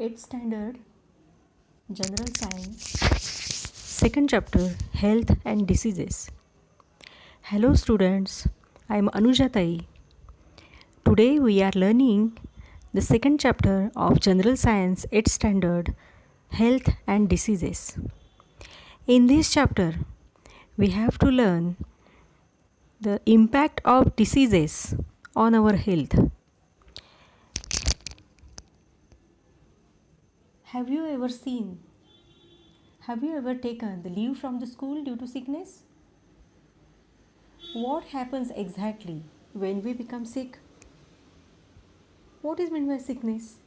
8th Standard General Science, second chapter, Health and Diseases. Hello students, I am Anuja Tai. Today we are learning the second chapter of General Science 8th Standard, Health and Diseases. In this chapter, we have to learn the impact of diseases on our health. Have you ever taken the leave from the school due to sickness? What happens exactly when we become sick? What is meant by sickness?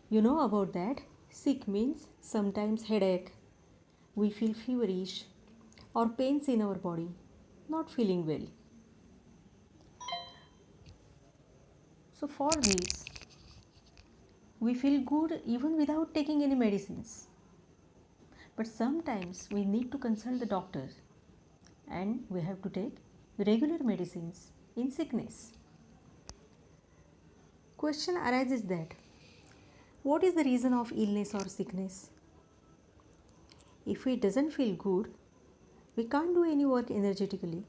You know about that. Sick means sometimes headache, we feel feverish, or pains in our body, not feeling well. So, for this, we feel good even without taking any medicines. But sometimes we need to consult the doctor and we have to take regular medicines in sickness. Question arises that what is the reason of illness or sickness? If it doesn't feel good, we can't do any work energetically.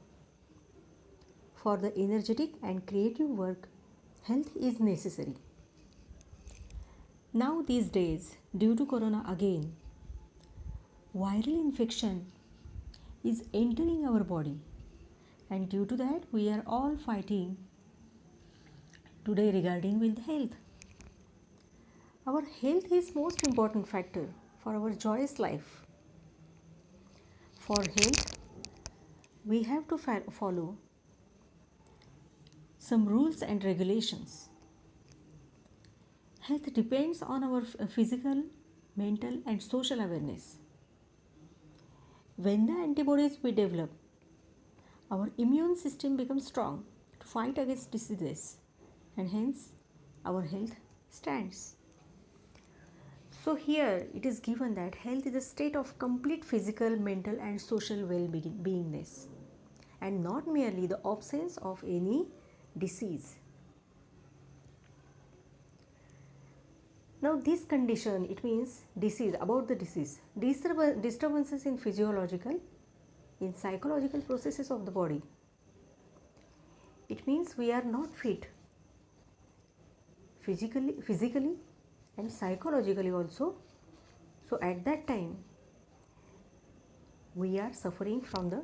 For the energetic and creative work, health is necessary. Now these days, due to corona again, viral infection is entering our body, and due to that we are all fighting today regarding with health. Our health is most important factor for our joyous life. For health, we have to follow some rules and regulations. Health depends on our physical, mental, and social awareness. When the antibodies we develop, our immune system becomes strong to fight against diseases, and hence our health stands. So, here it is given that health is a state of complete physical, mental, and social well beingness, and not merely the absence of any disease. Now, this condition, it means disease, about the disease, disturbances in physiological, in psychological processes of the body. It means we are not fit physically and psychologically also. So, at that time, we are suffering from the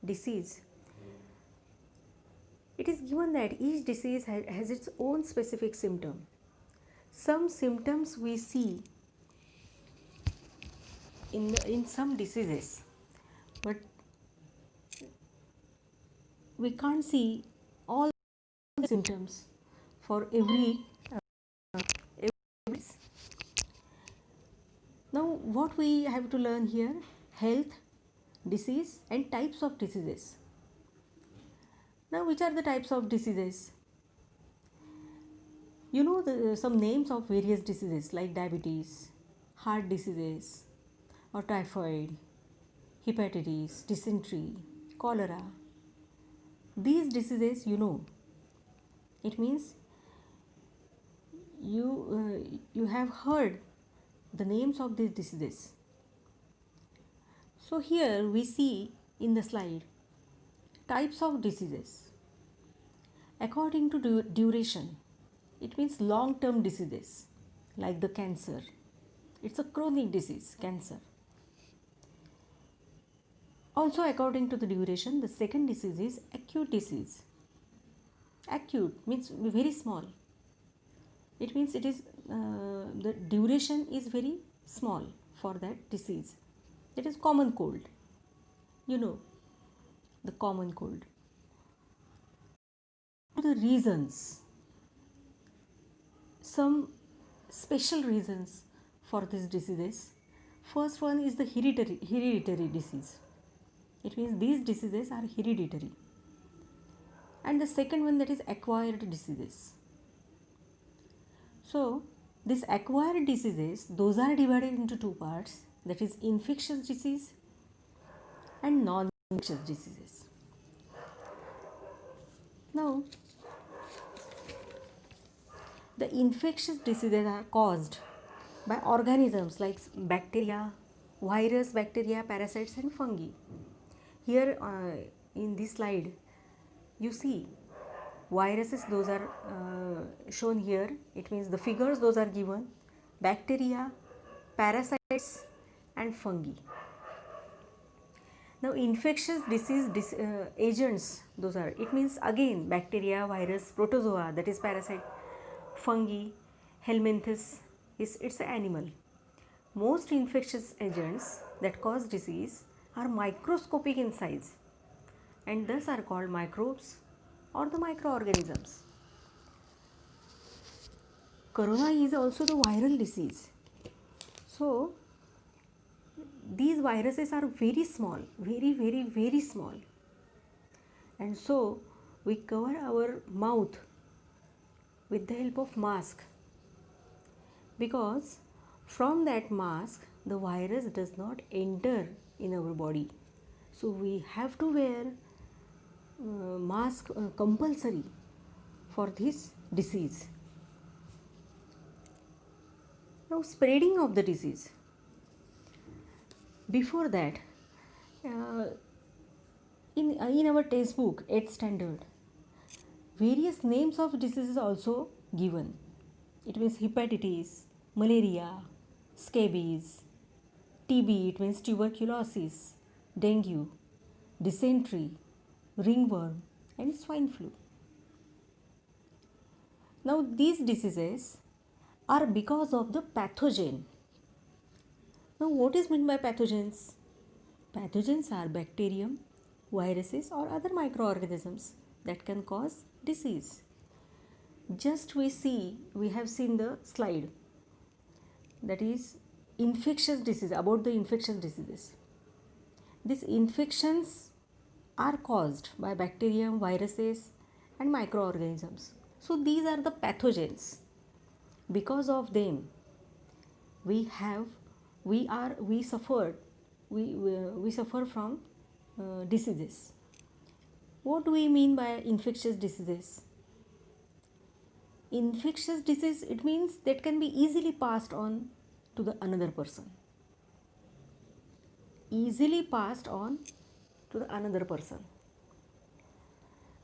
disease. It is given that each disease has its own specific symptom. Some symptoms we see in some diseases, but we can't see all the symptoms for every disease. Now, what we have to learn here: health, disease, and types of diseases. Now, which are the types of diseases? You know some names of various diseases like diabetes, heart diseases, or typhoid, hepatitis, dysentery, cholera. These diseases, you know, it means you have heard the names of these diseases. So here we see in the slide types of diseases according to duration. It means long term diseases like the cancer. It's a chronic disease, cancer. Also, according to the duration, the second disease is acute disease. Acute means very small. It means it is the duration is very small for that disease. It is common cold. You know, the common cold. The reasons, some special reasons for these diseases. First one is the hereditary disease. It means these diseases are hereditary. And the second one, that is acquired diseases. So, these acquired diseases, those are divided into two parts, that is infectious disease and non-infectious diseases. Now, the infectious diseases are caused by organisms like bacteria, virus, bacteria, parasites and fungi. Here in this slide you see viruses, those are shown here. It means the figures those are given, bacteria, parasites and fungi. Now infectious disease agents, those are, it means again bacteria, virus, protozoa, that is parasite, fungi, helminthes, it's an animal. Most infectious agents that cause disease are microscopic in size and thus are called microbes or the microorganisms. Corona is also the viral disease. So these viruses are very small, very small, and so we cover our mouth with the help of mask, because from that mask the virus does not enter in our body. So we have to wear mask compulsory for this disease. Now spreading of the disease. Before that, in our textbook 8th standard, various names of diseases also given. It means hepatitis, malaria, scabies, TB, it means tuberculosis, dengue, dysentery, ringworm and swine flu. Now these diseases are because of the pathogen. Now what is meant by pathogens? Pathogens are bacterium, viruses or other microorganisms that can cause disease. Just we have seen the slide, that is infectious disease, about the infectious diseases. These infections are caused by bacterium, viruses and microorganisms. So these are the pathogens. Because of them we suffer from diseases. What do we mean by infectious diseases? Infectious disease, it means that can be easily passed on to the another person. Easily passed on to the another person.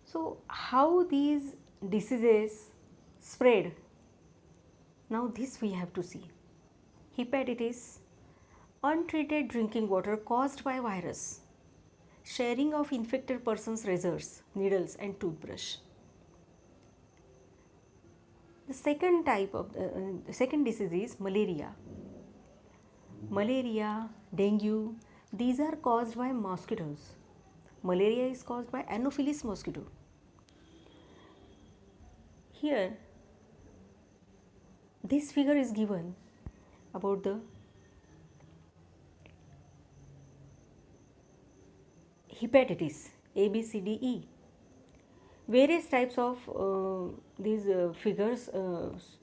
So how these diseases spread? Now this we have to see. Hepatitis, untreated drinking water caused by virus, sharing of infected person's razors, needles and toothbrush. The second type of the second disease is malaria. Malaria, dengue, these are caused by mosquitoes. Malaria is caused by Anopheles mosquito. Here this figure is given about the hepatitis A, B, C, D, E. Various types of these figures,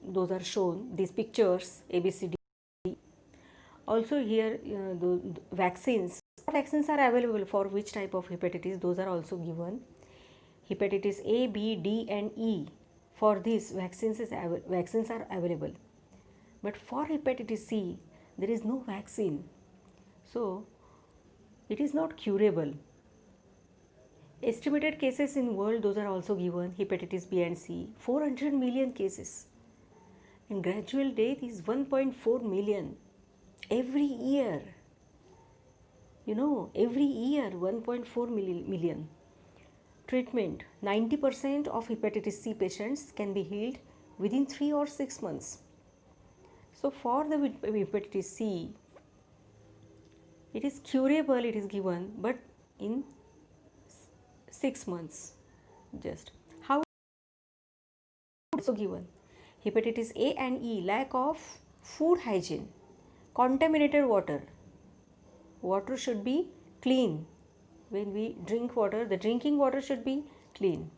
those are shown, these pictures A, B, C, D. Also here the vaccines are available for which type of hepatitis, those are also given. Hepatitis A, B, D and E, for these vaccines are available. But for hepatitis C there is no vaccine, so it is not curable. Estimated cases in world, those are also given, hepatitis B and C, 400 million cases. And gradual death is 1.4 million every year. Every year 1.4 million. Treatment, 90% of hepatitis C patients can be healed within 3 or 6 months. So for the hepatitis C, it is curable, it is given, but in 6 months just. How also given? Hepatitis A and E, lack of food hygiene, contaminated water. Water should be clean. When we drink water, the drinking water should be clean.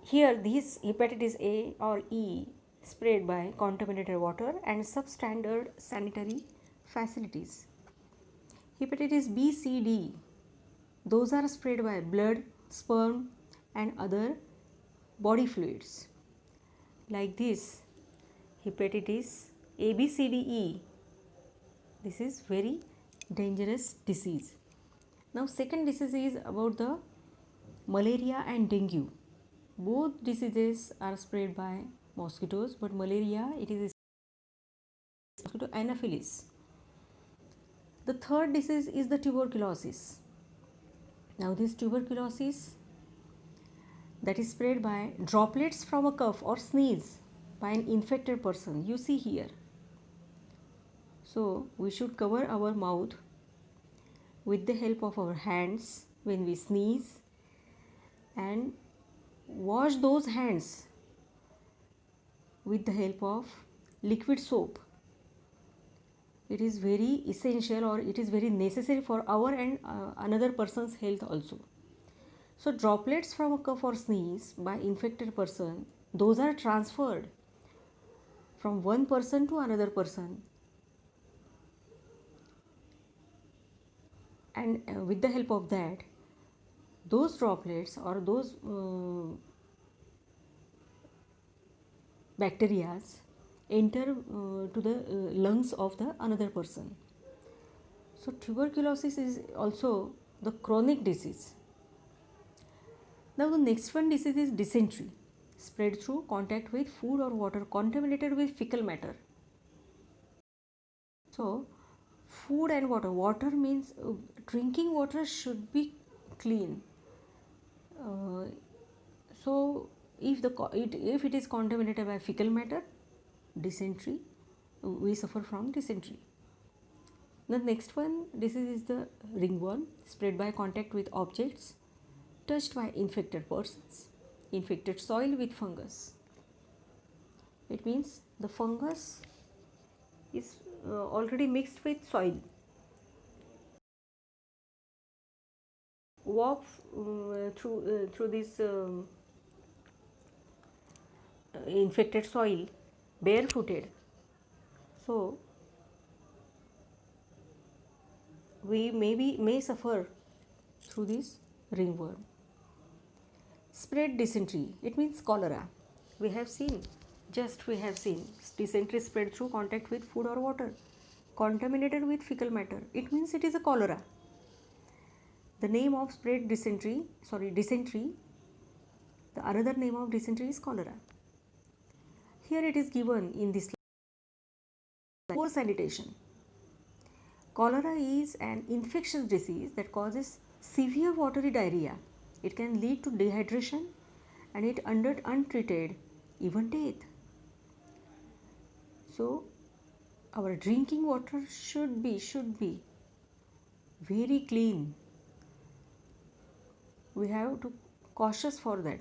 Here this hepatitis A or E spread by contaminated water and substandard sanitary facilities. Hepatitis B, C, D, those are spread by blood, sperm and other body fluids. Like this, hepatitis A, B, C, D, E. This is very dangerous disease. Now second disease is about the malaria and dengue. Both diseases are spread by mosquitoes, but malaria, it is mosquito Anopheles. The third disease is the tuberculosis. Now this tuberculosis, that is spread by droplets from a cough or sneeze by an infected person. You see here. So we should cover our mouth with the help of our hands when we sneeze, and wash those hands with the help of liquid soap. It is very essential, or it is very necessary for our and another person's health also. So droplets from a cough or sneeze by infected person, those are transferred from one person to another person, and with the help of that, those droplets or those bacteria enter to the lungs of the another person. So tuberculosis is also the chronic disease. Now the next one disease is dysentery, spread through contact with food or water contaminated with fecal matter. So food and water. Water means drinking water should be clean. So if it is contaminated by fecal matter, dysentery, we suffer from dysentery. The next one disease is the ringworm, spread by contact with objects touched by infected persons, infected soil with fungus. It means the fungus is already mixed with soil. Walk through this infected soil barefooted. So we may suffer through this ringworm. Spread dysentery, it means cholera. We have seen dysentery spread through contact with food or water contaminated with fecal matter. It means it is a cholera. The name of dysentery, the another name of dysentery is cholera. Here it is given in this poor sanitation. Cholera is an infectious disease that causes severe watery diarrhea. It can lead to dehydration, and it untreated, even death. So our drinking water should be very clean. We have to cautious for that.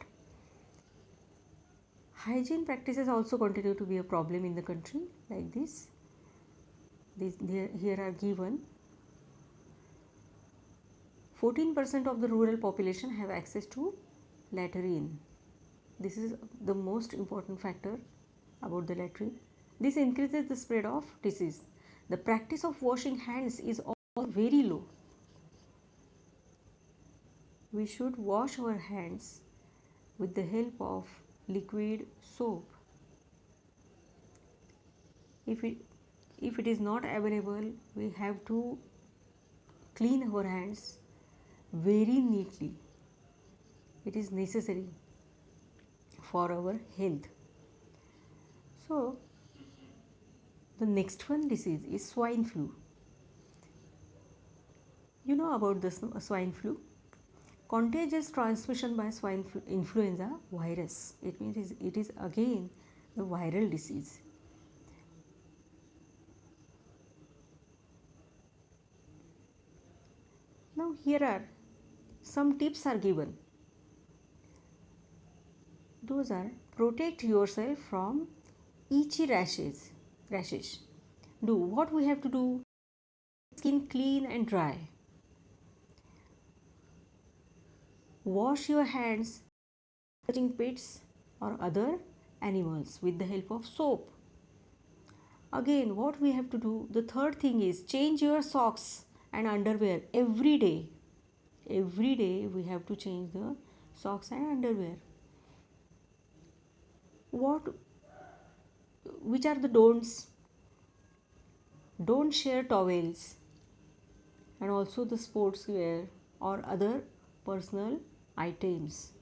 Hygiene practices also continue to be a problem in the country, like this. Here are given 14% of the rural population have access to latrine. This is the most important factor about the latrine. This increases the spread of disease. The practice of washing hands is all very low. We should wash our hands with the help of liquid soap. If it is not available, we have to clean our hands very neatly. It is necessary for our health. So the next one disease is swine flu. You know about the swine flu? Contagious transmission by swine influenza virus. It means it is again the viral disease. Now here are some tips are given. Those are: protect yourself from itchy rashes. Do what we have to do: skin clean and dry. Wash your hands touching pets or other animals with the help of soap. Again, what we have to do, the third thing is change your socks and underwear every day. Every day we have to change the socks and underwear. Which are the don'ts? Don't share towels and also the sportswear or other personal items.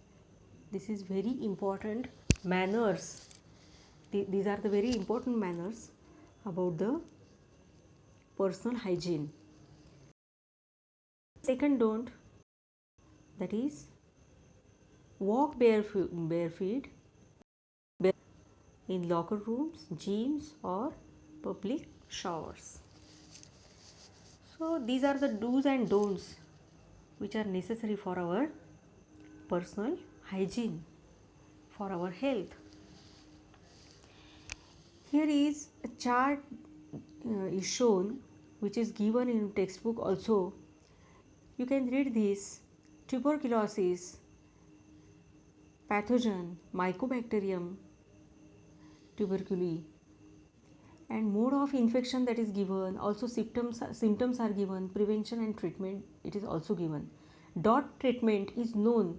This is very important manners. These are the very important manners about the personal hygiene. Second don't, that is walk bare feet in locker rooms, gyms or public showers. So these are the do's and don'ts which are necessary for our personal hygiene, for our health. Here is a chart is shown which is given in textbook also. You can read this: tuberculosis, pathogen, Mycobacterium tuberculin, and mode of infection that is given, also symptoms are given, prevention and treatment it is also given. DOT treatment is known.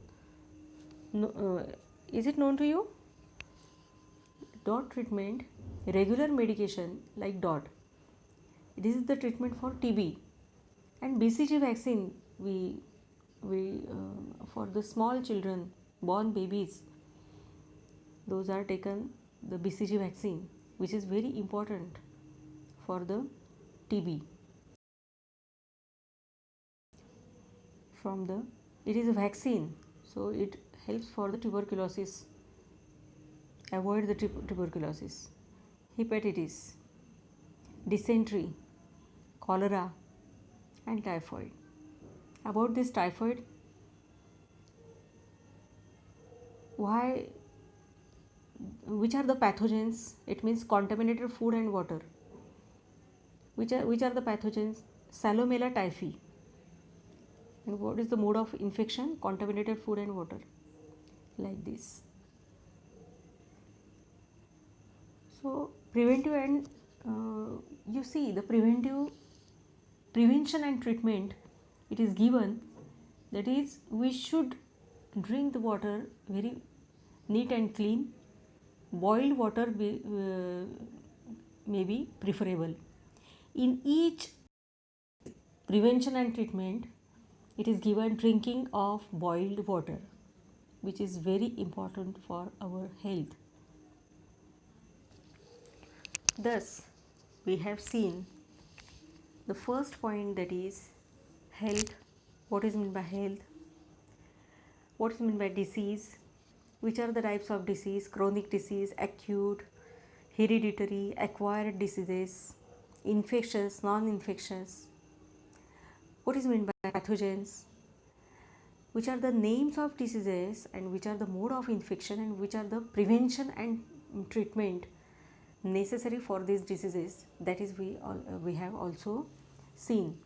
No, is it known to you? DOT treatment, regular medication like DOT. This is the treatment for TB. And BCG vaccine, we for the small children, born babies, those are taken the BCG vaccine, which is very important for the TB. From the, it is a vaccine, so it helps for the tuberculosis, avoid the tuberculosis, hepatitis, dysentery, cholera and typhoid. About this typhoid, which are the pathogens? It means contaminated food and water. Which are the pathogens? Salmonella typhi. And what is the mode of infection? Contaminated food and water, like this. So preventive and you see the prevention and treatment it is given, that is we should drink the water very neat and clean. Boiled water may be preferable. In each prevention and treatment it is given drinking of boiled water, which is very important for our health. Thus we have seen the first point, that is health. What is meant by health? What is meant by disease? Which are the types of disease? Chronic disease, acute, hereditary, acquired diseases, infectious, non-infectious. What is meant by pathogens? Which are the names of diseases and which are the mode of infection and which are the prevention and treatment necessary for these diseases? That is we have also seen.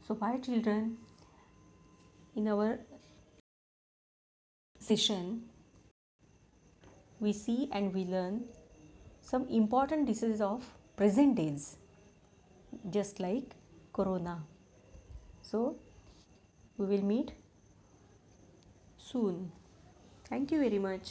So my children, in our session we see and we learn some important diseases of present days, just like corona. So we will meet soon. Thank you very much.